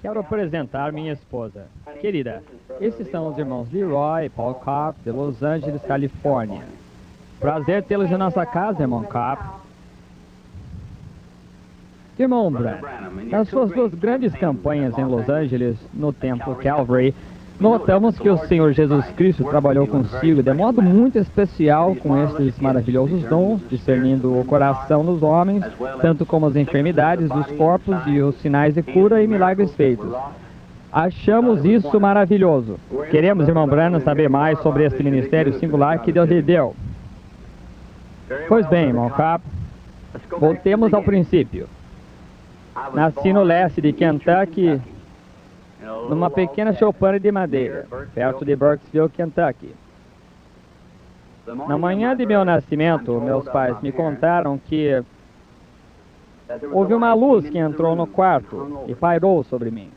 Quero apresentar minha esposa. Querida, esses são os irmãos Leroy e Paul Kopp, de Los Angeles, Califórnia. Prazer tê-los em nossa casa, irmão Kopp. Irmão Branham, nas suas duas grandes campanhas em Los Angeles, no Templo Calvary, notamos que o Senhor Jesus Cristo trabalhou consigo de modo muito especial com estes maravilhosos dons, discernindo o coração dos homens, tanto como as enfermidades dos corpos e os sinais de cura e milagres feitos. Achamos isso maravilhoso. Queremos, irmão Branham, saber mais sobre este ministério singular que Deus lhe deu. Pois bem, irmão Kopp, voltemos ao princípio. Nasci no leste de Kentucky, numa pequena choupana de madeira, perto de Burkesville, Kentucky. Na manhã de meu nascimento, meus pais me contaram que houve uma luz que entrou no quarto e pairou sobre mim.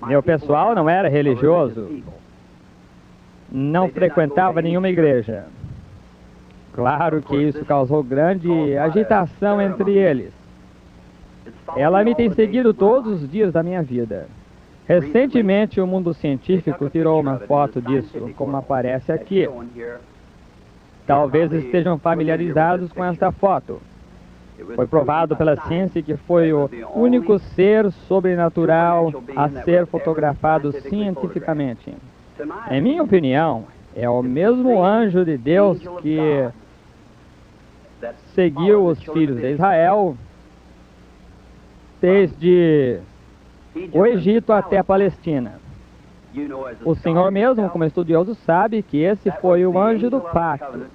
Meu pessoal não era religioso, não frequentava nenhuma igreja. Claro que isso causou grande agitação entre eles. Ela me tem seguido todos os dias da minha vida. Recentemente, o mundo científico tirou uma foto disso, como aparece aqui. Talvez estejam familiarizados com esta foto. Foi provado pela ciência que foi o único ser sobrenatural a ser fotografado cientificamente. Em minha opinião, é o mesmo anjo de Deus que seguiu os filhos de Israel desde o Egito até a Palestina. O Senhor mesmo, como estudioso, sabe que esse foi o anjo do pacto.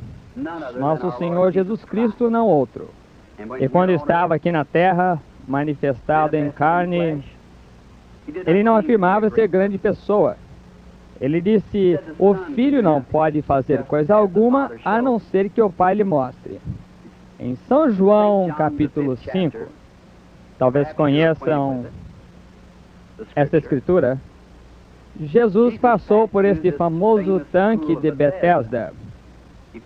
Nosso Senhor Jesus Cristo, não outro. E quando estava aqui na terra, manifestado em carne, ele não afirmava ser grande pessoa. Ele disse, o Filho não pode fazer coisa alguma, a não ser que o Pai lhe mostre. Em São João, capítulo 5, talvez conheçam esta escritura, Jesus passou por este famoso tanque de Betesda.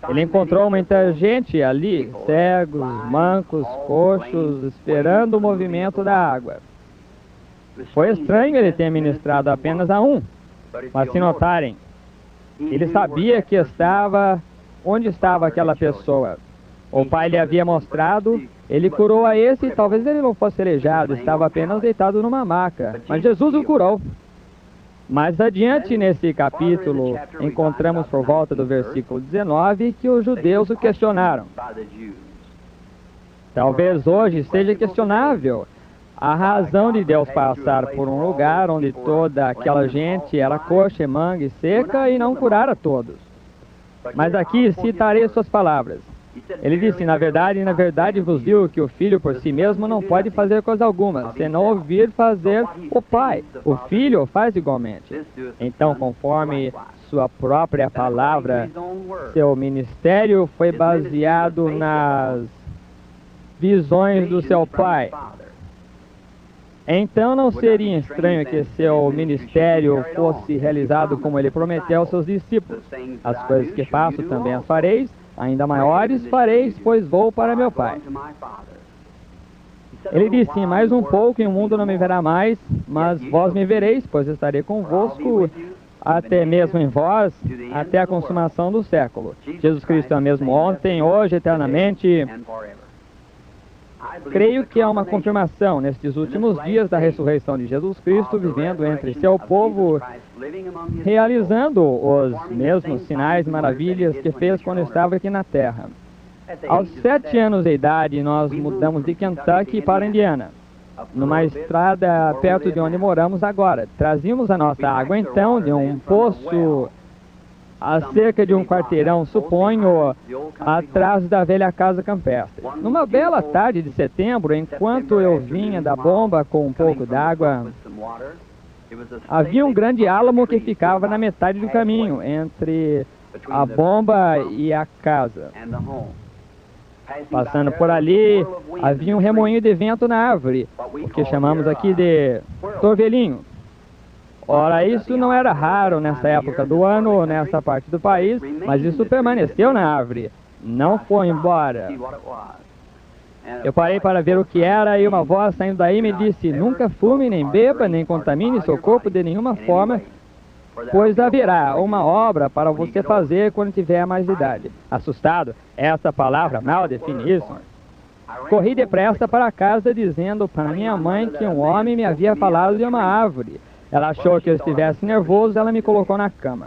Ele encontrou muita gente ali, cegos, mancos, coxos, esperando o movimento da água. Foi estranho ele ter ministrado apenas a um, mas se notarem, ele sabia que estava onde estava aquela pessoa. O Pai lhe havia mostrado, ele curou a esse e talvez ele não fosse aleijado, estava apenas deitado numa maca, mas Jesus o curou. Mais adiante nesse capítulo, encontramos por volta do versículo 19 que os judeus o questionaram. Talvez hoje seja questionável a razão de Deus passar por um lugar onde toda aquela gente era coxa, mangue e seca e não curar a todos. Mas aqui citarei suas palavras. Ele disse, na verdade vos digo que o Filho por si mesmo não pode fazer coisa alguma, senão ouvir fazer o Pai. O Filho o faz igualmente. Então, conforme sua própria palavra, seu ministério foi baseado nas visões do seu Pai. Então não seria estranho que seu ministério fosse realizado como ele prometeu aos seus discípulos. As coisas que faço também as fareis, ainda maiores fareis, pois vou para meu Pai. Ele disse, mais um pouco e o mundo não me verá mais, mas vós me vereis, pois estarei convosco, até mesmo em vós, até a consumação do século. Jesus Cristo é o mesmo ontem, hoje, eternamente. Creio que há uma confirmação nestes últimos dias da ressurreição de Jesus Cristo, vivendo entre seu povo, realizando os mesmos sinais e maravilhas que fez quando estava aqui na terra. Aos 7 anos de idade, nós mudamos de Kentucky para Indiana, numa estrada perto de onde moramos agora. Trazíamos a nossa água, então, de um poço a cerca de um quarteirão, suponho, atrás da velha casa campestre. Numa bela tarde de setembro, enquanto eu vinha da bomba com um pouco d'água, havia um grande álamo que ficava na metade do caminho, entre a bomba e a casa. Passando por ali, havia um remoinho de vento na árvore, o que chamamos aqui de torvelinho. Ora, isso não era raro nessa época do ano ou nessa parte do país, mas isso permaneceu na árvore, não foi embora. Eu parei para ver o que era e uma voz saindo daí me disse: nunca fume, nem beba, nem contamine seu corpo de nenhuma forma, pois haverá uma obra para você fazer quando tiver mais idade. Assustado, essa palavra mal define isso. Corri depressa para casa dizendo para minha mãe que um homem me havia falado de uma árvore. Ela achou que eu estivesse nervoso, ela me colocou na cama.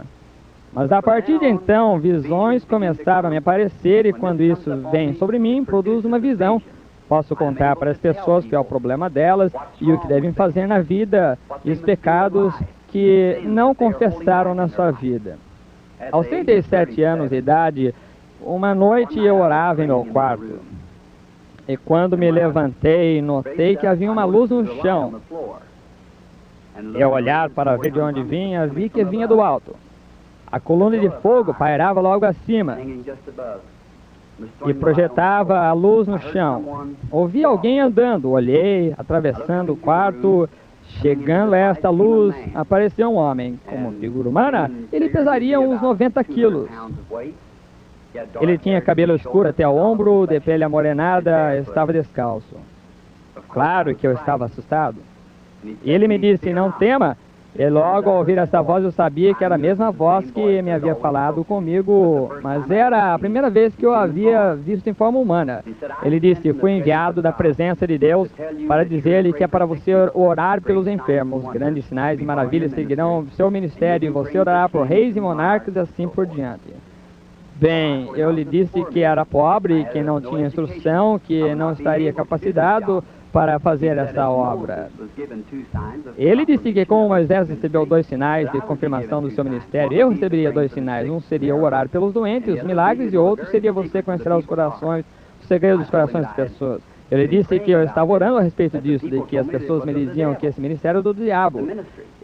Mas a partir de então, visões começaram a me aparecer e quando isso vem sobre mim, produz uma visão. Posso contar para as pessoas que é o problema delas e o que devem fazer na vida e os pecados que não confessaram na sua vida. Aos 37 anos de idade, uma noite eu orava em meu quarto. E quando me levantei, notei que havia uma luz no chão. Eu olhar para ver de onde vinha, vi que vinha do alto. A coluna de fogo pairava logo acima e projetava a luz no chão. Ouvi alguém andando, olhei, atravessando o quarto, chegando a esta luz, apareceu um homem. Como figura humana, ele pesaria uns 90 quilos. Ele tinha cabelo escuro até o ombro, de pele amorenada, estava descalço. Claro que eu estava assustado. Ele me disse, não tema. E logo ao ouvir essa voz eu sabia que era a mesma voz que me havia falado comigo, mas era a primeira vez que eu havia visto em forma humana. Ele disse, fui enviado da presença de Deus para dizer-lhe que é para você orar pelos enfermos. Grandes sinais e maravilhas seguirão seu ministério e você orará por reis e monarcas e assim por diante. Bem, eu lhe disse que era pobre, que não tinha instrução, que não estaria capacitado para fazer essa obra. Ele disse que como Moisés recebeu 2 sinais de confirmação do seu ministério, eu receberia 2 sinais. Um seria orar pelos doentes, os milagres, e outro seria você conhecer os corações, os segredos dos corações das pessoas. Ele disse que eu estava orando a respeito disso, de que as pessoas me diziam que esse ministério é do diabo.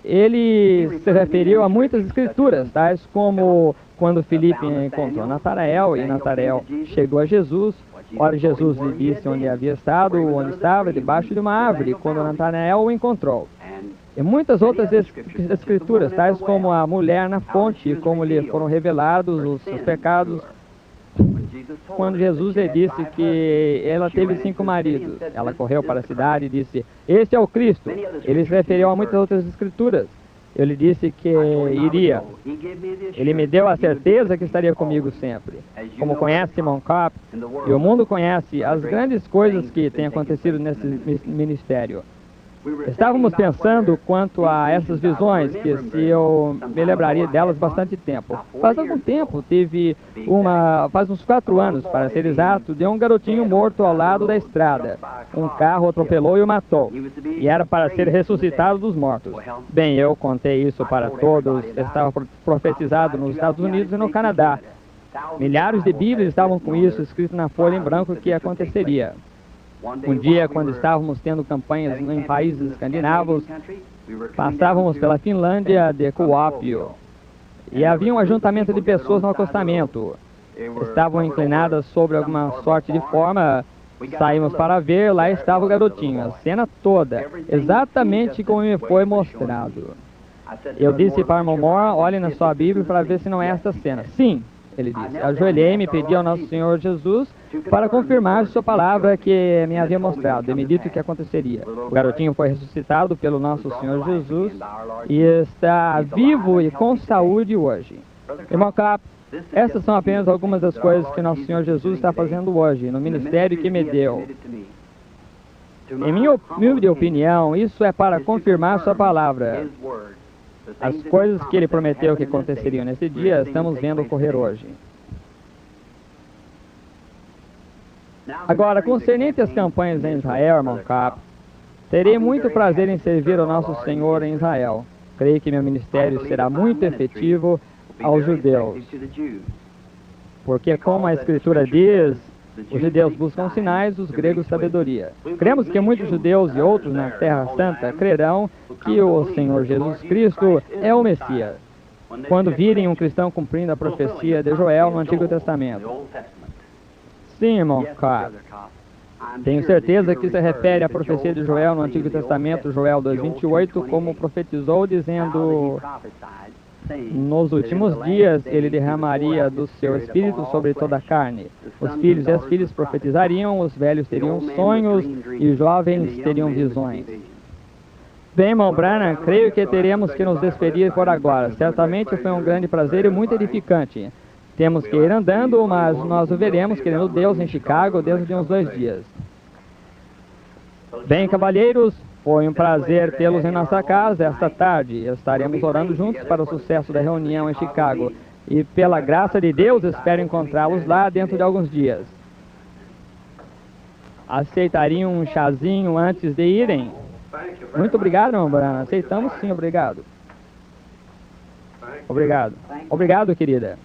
Ele se referiu a muitas escrituras, tais como quando Filipe encontrou Natanael e Natanael chegou a Jesus. Ora, Jesus lhe disse onde havia estado, onde estava, debaixo de uma árvore, quando Natanael o encontrou. E muitas outras escrituras, tais como a mulher na fonte, como lhe foram revelados os seus pecados, quando Jesus lhe disse que ela teve 5 maridos. Ela correu para a cidade e disse, este é o Cristo. Ele se referiu a muitas outras escrituras. Eu lhe disse que iria. Ele me deu a certeza que estaria comigo sempre. Como conhece Simon Kopp, e o mundo conhece as grandes coisas que têm acontecido nesse ministério. Estávamos pensando quanto a essas visões, que se eu me lembraria delas bastante tempo. Faz algum tempo, faz uns 4 anos, para ser exato, de um garotinho morto ao lado da estrada. Um carro atropelou e o matou. E era para ser ressuscitado dos mortos. Bem, eu contei isso para todos, estava profetizado nos Estados Unidos e no Canadá. Milhares de Bíblias estavam com isso escrito na folha em branco que aconteceria. Um dia, quando estávamos tendo campanhas em países escandinavos, passávamos pela Finlândia de Kuopio e havia um ajuntamento de pessoas no acostamento. Estavam inclinadas sobre alguma sorte de forma. Saímos para ver, lá estava o garotinho, a cena toda, exatamente como me foi mostrado. Eu disse para o irmão Moore, olhe na sua Bíblia para ver se não é esta cena. Sim, ele disse. Ajoelhei-me e pedi ao nosso Senhor Jesus para confirmar sua palavra que me havia mostrado. E me disse o que aconteceria. O garotinho foi ressuscitado pelo nosso Senhor Jesus e está vivo e com saúde hoje. Irmão Kopp, essas são apenas algumas das coisas que nosso Senhor Jesus está fazendo hoje, no ministério que me deu. Em minha humilde opinião, isso é para confirmar sua palavra. As coisas que ele prometeu que aconteceriam nesse dia, estamos vendo ocorrer hoje. Agora, concernente às campanhas em Israel, irmão Kopp, terei muito prazer em servir ao nosso Senhor em Israel. Creio que meu ministério será muito efetivo aos judeus. Porque, como a Escritura diz, os judeus buscam sinais, os gregos sabedoria. Cremos que muitos judeus e outros na Terra Santa crerão que o Senhor Jesus Cristo é o Messias, quando virem um cristão cumprindo a profecia de Joel no Antigo Testamento. Sim, irmão Kopp. Tenho certeza que se refere à profecia de Joel no Antigo Testamento, Joel 2:28, como profetizou, dizendo: Nos últimos dias, ele derramaria do seu espírito sobre toda a carne. Os filhos e as filhas profetizariam, os velhos teriam sonhos e os jovens teriam visões. Bem, irmão Branham, creio que teremos que nos despedir por agora. Certamente foi um grande prazer e muito edificante. Temos que ir andando, mas nós o veremos, querendo Deus, em Chicago, dentro de uns 2 dias. Bem, cavalheiros, foi um prazer tê-los em nossa casa esta tarde. Estaremos orando juntos para o sucesso da reunião em Chicago. E, pela graça de Deus, espero encontrá-los lá dentro de alguns dias. Aceitariam um chazinho antes de irem? Muito obrigado, irmão Branham. Aceitamos sim, obrigado. Obrigado. Obrigado, querida.